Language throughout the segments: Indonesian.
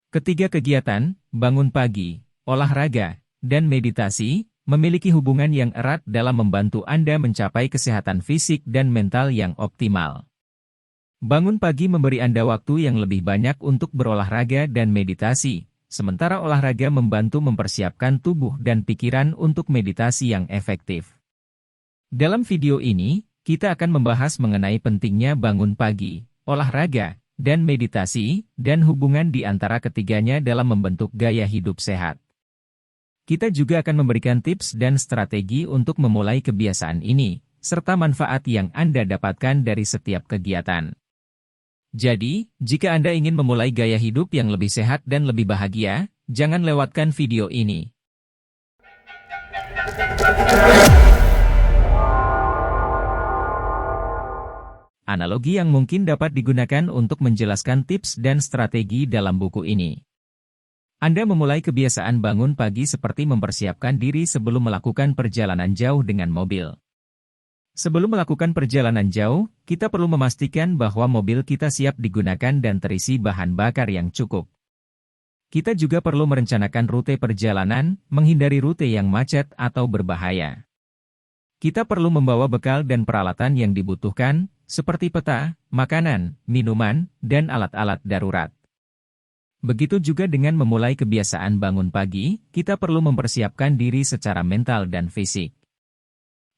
Ketiga kegiatan, bangun pagi, olahraga, dan meditasi, memiliki hubungan yang erat dalam membantu Anda mencapai kesehatan fisik dan mental yang optimal. Bangun pagi memberi Anda waktu yang lebih banyak untuk berolahraga dan meditasi, sementara olahraga membantu mempersiapkan tubuh dan pikiran untuk meditasi yang efektif. Dalam video ini, kita akan membahas mengenai pentingnya bangun pagi, olahraga, dan meditasi, dan hubungan di antara ketiganya dalam membentuk gaya hidup sehat. Kita juga akan memberikan tips dan strategi untuk memulai kebiasaan ini, serta manfaat yang Anda dapatkan dari setiap kegiatan. Jadi, jika Anda ingin memulai gaya hidup yang lebih sehat dan lebih bahagia, jangan lewatkan video ini. Analogi yang mungkin dapat digunakan untuk menjelaskan tips dan strategi dalam buku ini. Anda memulai kebiasaan bangun pagi seperti mempersiapkan diri sebelum melakukan perjalanan jauh dengan mobil. Sebelum melakukan perjalanan jauh, kita perlu memastikan bahwa mobil kita siap digunakan dan terisi bahan bakar yang cukup. Kita juga perlu merencanakan rute perjalanan, menghindari rute yang macet atau berbahaya. Kita perlu membawa bekal dan peralatan yang dibutuhkan, seperti peta, makanan, minuman, dan alat-alat darurat. Begitu juga dengan memulai kebiasaan bangun pagi, kita perlu mempersiapkan diri secara mental dan fisik.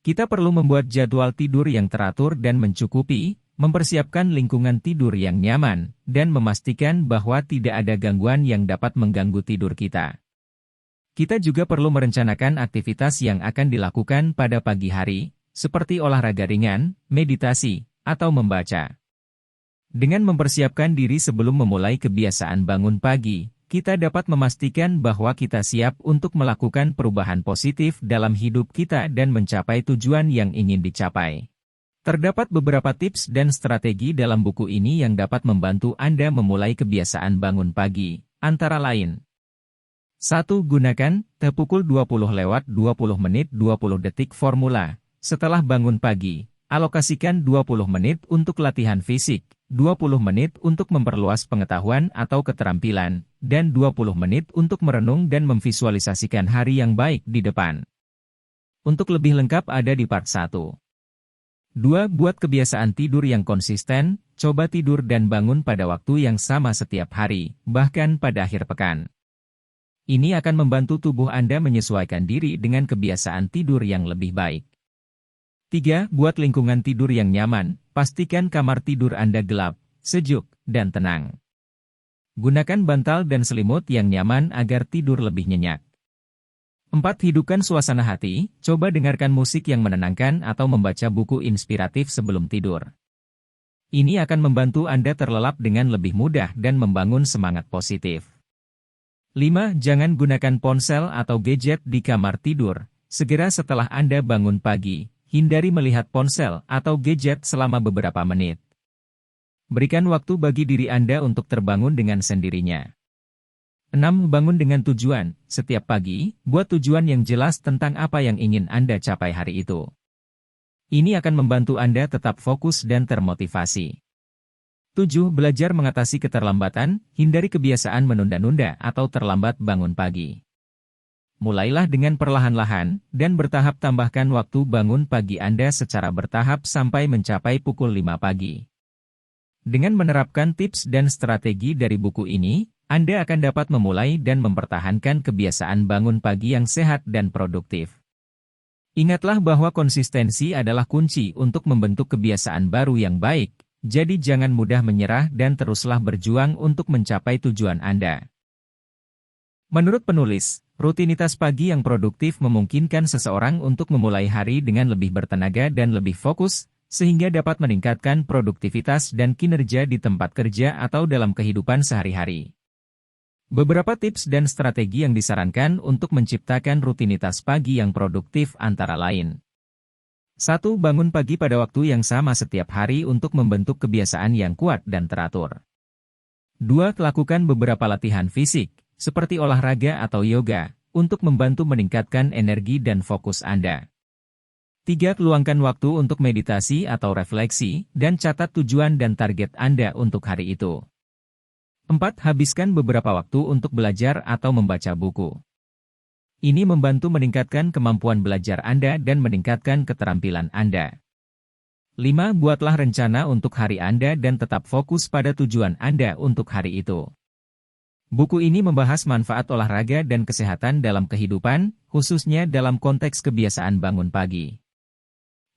Kita perlu membuat jadwal tidur yang teratur dan mencukupi, mempersiapkan lingkungan tidur yang nyaman, dan memastikan bahwa tidak ada gangguan yang dapat mengganggu tidur kita. Kita juga perlu merencanakan aktivitas yang akan dilakukan pada pagi hari, seperti olahraga ringan, meditasi, atau membaca. Dengan mempersiapkan diri sebelum memulai kebiasaan bangun pagi, kita dapat memastikan bahwa kita siap untuk melakukan perubahan positif dalam hidup kita dan mencapai tujuan yang ingin dicapai. Terdapat beberapa tips dan strategi dalam buku ini yang dapat membantu Anda memulai kebiasaan bangun pagi, antara lain. 1. Gunakan pukul 20 menit 20 detik formula. Setelah bangun pagi, alokasikan 20 menit untuk latihan fisik, 20 menit untuk memperluas pengetahuan atau keterampilan, dan 20 menit untuk merenung dan memvisualisasikan hari yang baik di depan. Untuk lebih lengkap ada di part 1. 2. Buat kebiasaan tidur yang konsisten, coba tidur dan bangun pada waktu yang sama setiap hari, bahkan pada akhir pekan. Ini akan membantu tubuh Anda menyesuaikan diri dengan kebiasaan tidur yang lebih baik. 3. Buat lingkungan tidur yang nyaman, pastikan kamar tidur Anda gelap, sejuk, dan tenang. Gunakan bantal dan selimut yang nyaman agar tidur lebih nyenyak. 4. Hidupkan suasana hati, coba dengarkan musik yang menenangkan atau membaca buku inspiratif sebelum tidur. Ini akan membantu Anda terlelap dengan lebih mudah dan membangun semangat positif. 5. Jangan gunakan ponsel atau gadget di kamar tidur, segera setelah Anda bangun pagi. Hindari melihat ponsel atau gadget selama beberapa menit. Berikan waktu bagi diri Anda untuk terbangun dengan sendirinya. 6. Bangun dengan tujuan. Setiap pagi, buat tujuan yang jelas tentang apa yang ingin Anda capai hari itu. Ini akan membantu Anda tetap fokus dan termotivasi. 7. Belajar mengatasi keterlambatan, hindari kebiasaan menunda-nunda atau terlambat bangun pagi. Mulailah dengan perlahan-lahan, dan bertahap tambahkan waktu bangun pagi Anda secara bertahap sampai mencapai pukul 5 pagi. Dengan menerapkan tips dan strategi dari buku ini, Anda akan dapat memulai dan mempertahankan kebiasaan bangun pagi yang sehat dan produktif. Ingatlah bahwa konsistensi adalah kunci untuk membentuk kebiasaan baru yang baik, jadi jangan mudah menyerah dan teruslah berjuang untuk mencapai tujuan Anda. Menurut penulis, rutinitas pagi yang produktif memungkinkan seseorang untuk memulai hari dengan lebih bertenaga dan lebih fokus, sehingga dapat meningkatkan produktivitas dan kinerja di tempat kerja atau dalam kehidupan sehari-hari. Beberapa tips dan strategi yang disarankan untuk menciptakan rutinitas pagi yang produktif antara lain. 1. Bangun pagi pada waktu yang sama setiap hari untuk membentuk kebiasaan yang kuat dan teratur. 2. Lakukan beberapa latihan fisik, seperti olahraga atau yoga, untuk membantu meningkatkan energi dan fokus Anda. 3. Luangkan waktu untuk meditasi atau refleksi, dan catat tujuan dan target Anda untuk hari itu. 4. Habiskan beberapa waktu untuk belajar atau membaca buku. Ini membantu meningkatkan kemampuan belajar Anda dan meningkatkan keterampilan Anda. 5. Buatlah rencana untuk hari Anda dan tetap fokus pada tujuan Anda untuk hari itu. Buku ini membahas manfaat olahraga dan kesehatan dalam kehidupan, khususnya dalam konteks kebiasaan bangun pagi.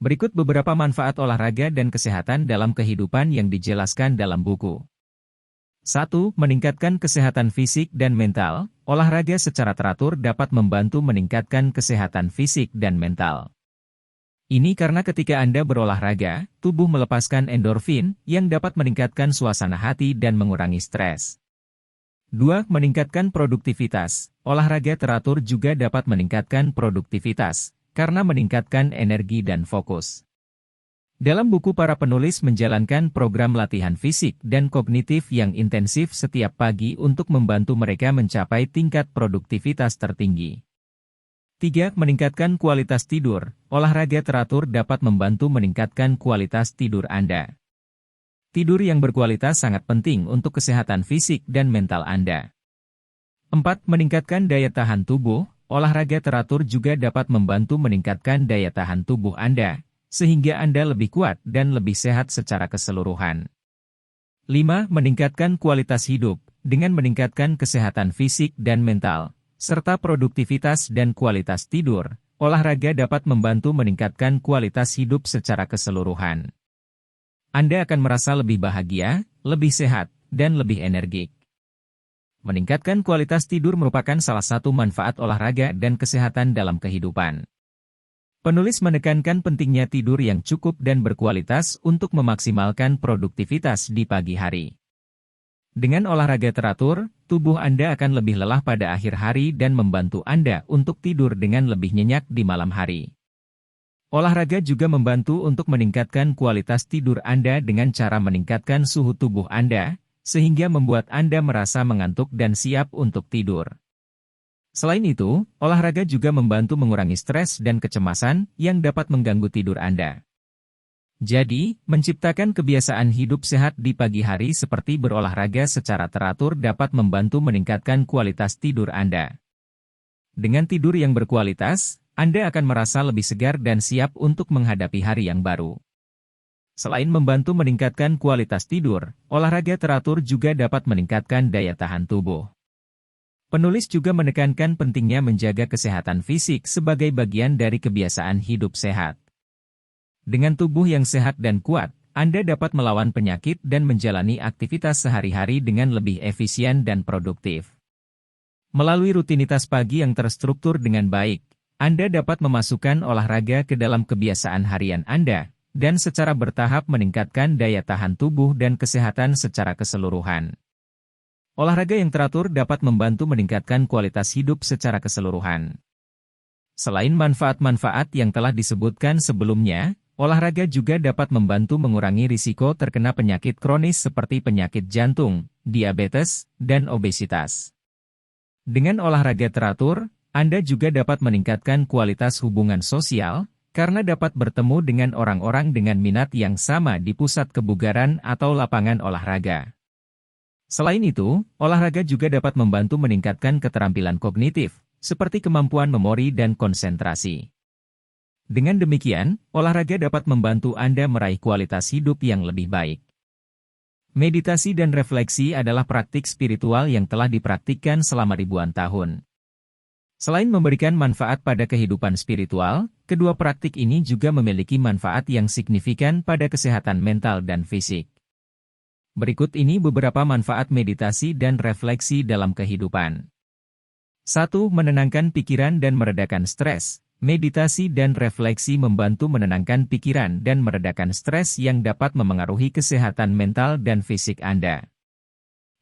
Berikut beberapa manfaat olahraga dan kesehatan dalam kehidupan yang dijelaskan dalam buku. 1. Meningkatkan kesehatan fisik dan mental. Olahraga secara teratur dapat membantu meningkatkan kesehatan fisik dan mental. Ini karena ketika Anda berolahraga, tubuh melepaskan endorfin yang dapat meningkatkan suasana hati dan mengurangi stres. 2. Meningkatkan produktivitas. Olahraga teratur juga dapat meningkatkan produktivitas, karena meningkatkan energi dan fokus. Dalam buku, para penulis menjalankan program latihan fisik dan kognitif yang intensif setiap pagi untuk membantu mereka mencapai tingkat produktivitas tertinggi. 3. Meningkatkan kualitas tidur. Olahraga teratur dapat membantu meningkatkan kualitas tidur Anda. Tidur yang berkualitas sangat penting untuk kesehatan fisik dan mental Anda. 4. Meningkatkan daya tahan tubuh. Olahraga teratur juga dapat membantu meningkatkan daya tahan tubuh Anda, sehingga Anda lebih kuat dan lebih sehat secara keseluruhan. 5. Meningkatkan kualitas hidup. Dengan meningkatkan kesehatan fisik dan mental, serta produktivitas dan kualitas tidur, olahraga dapat membantu meningkatkan kualitas hidup secara keseluruhan. Anda akan merasa lebih bahagia, lebih sehat, dan lebih energik. Meningkatkan kualitas tidur merupakan salah satu manfaat olahraga dan kesehatan dalam kehidupan. Penulis menekankan pentingnya tidur yang cukup dan berkualitas untuk memaksimalkan produktivitas di pagi hari. Dengan olahraga teratur, tubuh Anda akan lebih lelah pada akhir hari dan membantu Anda untuk tidur dengan lebih nyenyak di malam hari. Olahraga juga membantu untuk meningkatkan kualitas tidur Anda dengan cara meningkatkan suhu tubuh Anda, sehingga membuat Anda merasa mengantuk dan siap untuk tidur. Selain itu, olahraga juga membantu mengurangi stres dan kecemasan yang dapat mengganggu tidur Anda. Jadi, menciptakan kebiasaan hidup sehat di pagi hari seperti berolahraga secara teratur dapat membantu meningkatkan kualitas tidur Anda. Dengan tidur yang berkualitas, Anda akan merasa lebih segar dan siap untuk menghadapi hari yang baru. Selain membantu meningkatkan kualitas tidur, olahraga teratur juga dapat meningkatkan daya tahan tubuh. Penulis juga menekankan pentingnya menjaga kesehatan fisik sebagai bagian dari kebiasaan hidup sehat. Dengan tubuh yang sehat dan kuat, Anda dapat melawan penyakit dan menjalani aktivitas sehari-hari dengan lebih efisien dan produktif. Melalui rutinitas pagi yang terstruktur dengan baik, Anda dapat memasukkan olahraga ke dalam kebiasaan harian Anda, dan secara bertahap meningkatkan daya tahan tubuh dan kesehatan secara keseluruhan. Olahraga yang teratur dapat membantu meningkatkan kualitas hidup secara keseluruhan. Selain manfaat-manfaat yang telah disebutkan sebelumnya, olahraga juga dapat membantu mengurangi risiko terkena penyakit kronis seperti penyakit jantung, diabetes, dan obesitas. Dengan olahraga teratur, Anda juga dapat meningkatkan kualitas hubungan sosial, karena dapat bertemu dengan orang-orang dengan minat yang sama di pusat kebugaran atau lapangan olahraga. Selain itu, olahraga juga dapat membantu meningkatkan keterampilan kognitif, seperti kemampuan memori dan konsentrasi. Dengan demikian, olahraga dapat membantu Anda meraih kualitas hidup yang lebih baik. Meditasi dan refleksi adalah praktik spiritual yang telah dipraktikkan selama ribuan tahun. Selain memberikan manfaat pada kehidupan spiritual, kedua praktik ini juga memiliki manfaat yang signifikan pada kesehatan mental dan fisik. Berikut ini beberapa manfaat meditasi dan refleksi dalam kehidupan. 1. Menenangkan pikiran dan meredakan stres. Meditasi dan refleksi membantu menenangkan pikiran dan meredakan stres yang dapat memengaruhi kesehatan mental dan fisik Anda.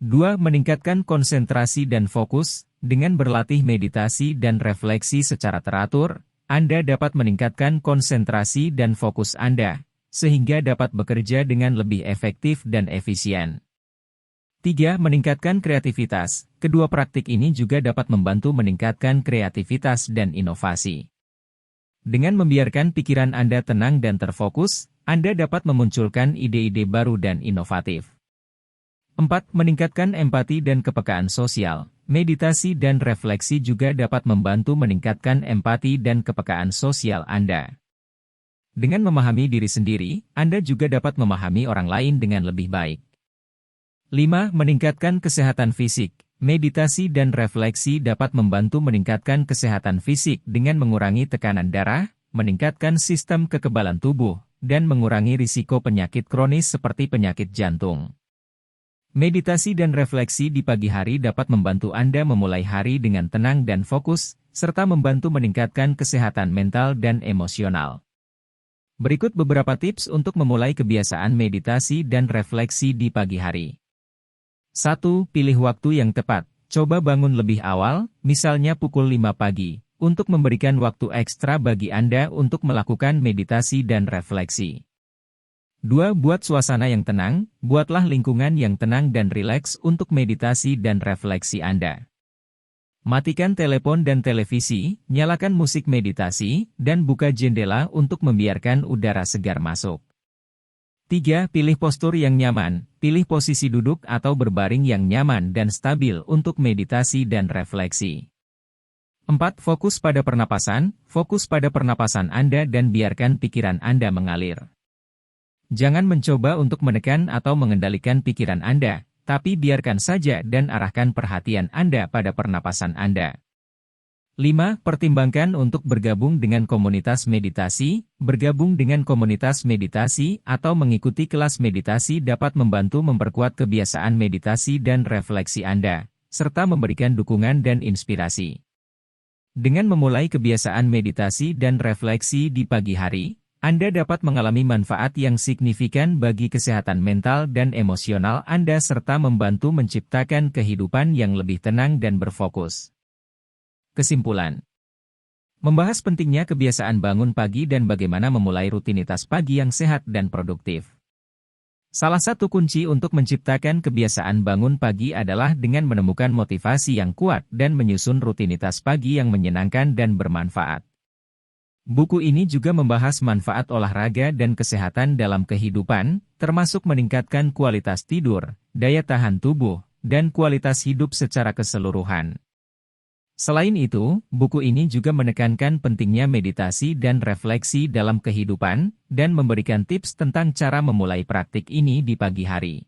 2. Meningkatkan konsentrasi dan fokus. Dengan berlatih meditasi dan refleksi secara teratur, Anda dapat meningkatkan konsentrasi dan fokus Anda, sehingga dapat bekerja dengan lebih efektif dan efisien. 3. Meningkatkan kreativitas. Kedua praktik ini juga dapat membantu meningkatkan kreativitas dan inovasi. Dengan membiarkan pikiran Anda tenang dan terfokus, Anda dapat memunculkan ide-ide baru dan inovatif. 4. Meningkatkan empati dan kepekaan sosial. Meditasi dan refleksi juga dapat membantu meningkatkan empati dan kepekaan sosial Anda. Dengan memahami diri sendiri, Anda juga dapat memahami orang lain dengan lebih baik. 5. Meningkatkan kesehatan fisik. Meditasi dan refleksi dapat membantu meningkatkan kesehatan fisik dengan mengurangi tekanan darah, meningkatkan sistem kekebalan tubuh, dan mengurangi risiko penyakit kronis seperti penyakit jantung. Meditasi dan refleksi di pagi hari dapat membantu Anda memulai hari dengan tenang dan fokus, serta membantu meningkatkan kesehatan mental dan emosional. Berikut beberapa tips untuk memulai kebiasaan meditasi dan refleksi di pagi hari. 1. Pilih waktu yang tepat. Coba bangun lebih awal, misalnya pukul 5 pagi, untuk memberikan waktu ekstra bagi Anda untuk melakukan meditasi dan refleksi. 2. Buat suasana yang tenang. Buatlah lingkungan yang tenang dan rileks untuk meditasi dan refleksi Anda. Matikan telepon dan televisi, nyalakan musik meditasi, dan buka jendela untuk membiarkan udara segar masuk. 3. Pilih postur yang nyaman. Pilih posisi duduk atau berbaring yang nyaman dan stabil untuk meditasi dan refleksi. 4. Fokus pada pernapasan. Fokus pada pernapasan Anda dan biarkan pikiran Anda mengalir. Jangan mencoba untuk menekan atau mengendalikan pikiran Anda, tapi biarkan saja dan arahkan perhatian Anda pada pernapasan Anda. 5. Pertimbangkan untuk bergabung dengan komunitas meditasi. Bergabung dengan komunitas meditasi atau mengikuti kelas meditasi dapat membantu memperkuat kebiasaan meditasi dan refleksi Anda, serta memberikan dukungan dan inspirasi. Dengan memulai kebiasaan meditasi dan refleksi di pagi hari, Anda dapat mengalami manfaat yang signifikan bagi kesehatan mental dan emosional Anda serta membantu menciptakan kehidupan yang lebih tenang dan berfokus. Kesimpulan. Membahas pentingnya kebiasaan bangun pagi dan bagaimana memulai rutinitas pagi yang sehat dan produktif. Salah satu kunci untuk menciptakan kebiasaan bangun pagi adalah dengan menemukan motivasi yang kuat dan menyusun rutinitas pagi yang menyenangkan dan bermanfaat. Buku ini juga membahas manfaat olahraga dan kesehatan dalam kehidupan, termasuk meningkatkan kualitas tidur, daya tahan tubuh, dan kualitas hidup secara keseluruhan. Selain itu, buku ini juga menekankan pentingnya meditasi dan refleksi dalam kehidupan, dan memberikan tips tentang cara memulai praktik ini di pagi hari.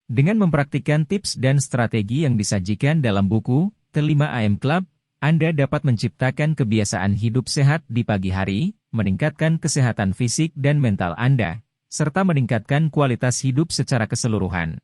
Dengan mempraktikkan tips dan strategi yang disajikan dalam buku, The 5 AM Club, Anda dapat menciptakan kebiasaan hidup sehat di pagi hari, meningkatkan kesehatan fisik dan mental Anda, serta meningkatkan kualitas hidup secara keseluruhan.